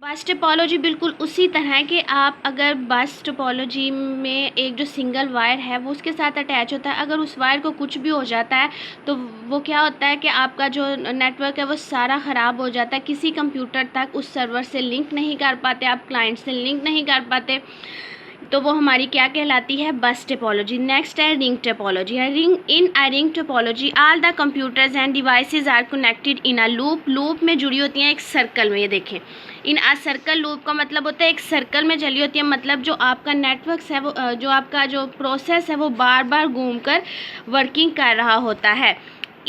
बस टोपोलॉजी बिल्कुल उसी तरह है कि आप अगर बस टोपोलॉजी में एक जो सिंगल वायर है वो उसके साथ अटैच होता है, अगर उस वायर को कुछ भी हो जाता है तो वो क्या होता है कि आपका जो नेटवर्क है वो सारा ख़राब हो जाता है, किसी कंप्यूटर तक उस सर्वर से लिंक नहीं कर पाते, आप क्लाइंट से लिंक नहीं कर पाते, तो वो हमारी क्या कहलाती है, बस टोपोलॉजी। नेक्स्ट है ring topology. Ring topology all the computers and devices are connected in a loop. Loop में जुड़ी होती हैं एक सर्कल में, ये देखें इन अ सर्कल। लूप का मतलब होता है एक सर्कल में चली होती है, मतलब जो आपका नेटवर्क है वो जो आपका जो प्रोसेस है वो बार बार घूम कर वर्किंग कर रहा होता है।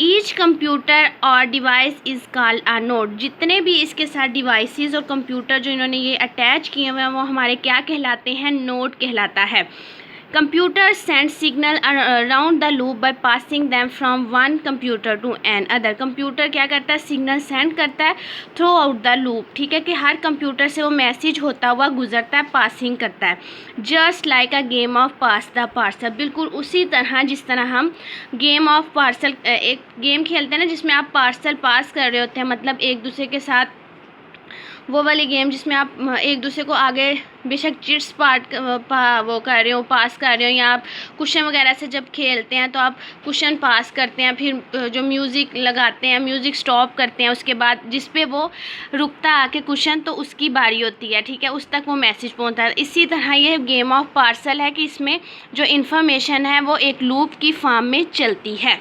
ईच कंप्यूटर और device is called a node. जितने भी इसके साथ डिवाइसेस और कंप्यूटर जो इन्होंने ये अटैच किए हुए हैं वो हमारे क्या कहलाते हैं, नोड कहलाता है। Computer send signal around the loop by passing them from one computer to another. Computer क्या करता है, सिग्नल सेंड करता है थ्रू आउट द लूप, ठीक है, कि हर कंप्यूटर से वो मैसेज होता हुआ गुजरता है, पासिंग करता है। Just like a game of pass the parcel. बिल्कुल उसी तरह जिस तरह हम गेम ऑफ पार्सल एक गेम खेलते हैं ना जिसमें आप पार्सल पास कर रहे होते हैं, मतलब एक दूसरे के साथ वो वाली गेम जिसमें आप एक दूसरे को आगे बेशक चिट्स वो कर रहे हो, पास कर रहे हो, या आप क्वेश्चन वगैरह से जब खेलते हैं तो आप क्वेश्चन पास करते हैं, फिर जो म्यूज़िक लगाते हैं, म्यूज़िक स्टॉप करते हैं, उसके बाद जिस पे वो रुकता आके क्वेश्चन तो उसकी बारी होती है, ठीक है, उस तक वो मैसेज पहुंचता है। इसी तरह ये गेम ऑफ पार्सल है कि इसमें जो इन्फॉर्मेशन है वो एक लूप की फॉर्म में चलती है।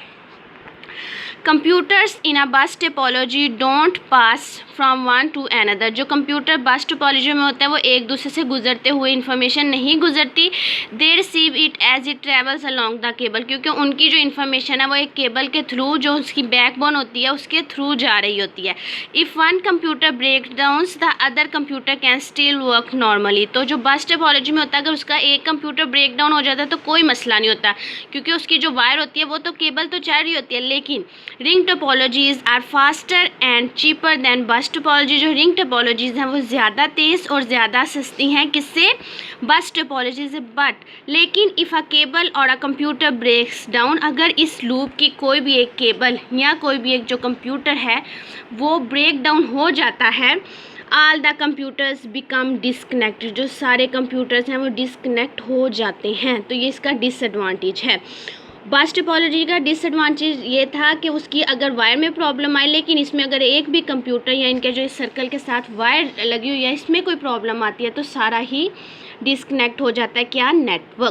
कंप्यूटर्स इन अ बस topology don't pass from one two another. जो कंप्यूटर बस टोपोलॉजी में होता है वो एक दूसरे से गुजरते हुए इन्फॉर्मेशन नहीं गुजरती। They receive it as it travels along the cable, क्योंकि उनकी जो इन्फॉर्मेशन है वो एक केबल के थ्रू, जो उसकी बैकबोन होती है उसके थ्रू जा रही होती है। If one computer break downs the other computer can still work normally. तो जो बस टोपोलॉजी में होता है अगर उसका एक कंप्यूटर ब्रेक डाउन हो जाता है तो कोई मसला नहीं होता, क्योंकि उसकी जो वायर होती है वो तो केबल तो चल रही होती है। लेकिन ring topologies are faster and cheaper than bus topology. जो रिंग टोपोलॉजीज हैं वो ज़्यादा तेज़ और ज़्यादा सस्ती हैं किससे, बस टोपोलॉजी से। बट लेकिन इफ़ अ केबल और अ कंप्यूटर ब्रेक्स डाउन, अगर इस लूप की कोई भी एक केबल या कोई भी एक जो कंप्यूटर है वो ब्रेक डाउन हो जाता है, all the computers become disconnected. जो सारे कंप्यूटर्स हैं वो डिसकनेक्ट हो जाते हैं, तो ये इसका डिसएडवांटेज है। बस टोपोलॉजी का डिसएडवांटेज ये था कि उसकी अगर वायर में प्रॉब्लम आए, लेकिन इसमें अगर एक भी कंप्यूटर या इनके जो इस सर्कल के साथ वायर लगी हुई है इसमें कोई प्रॉब्लम आती है तो सारा ही डिसकनेक्ट हो जाता है क्या, नेटवर्क।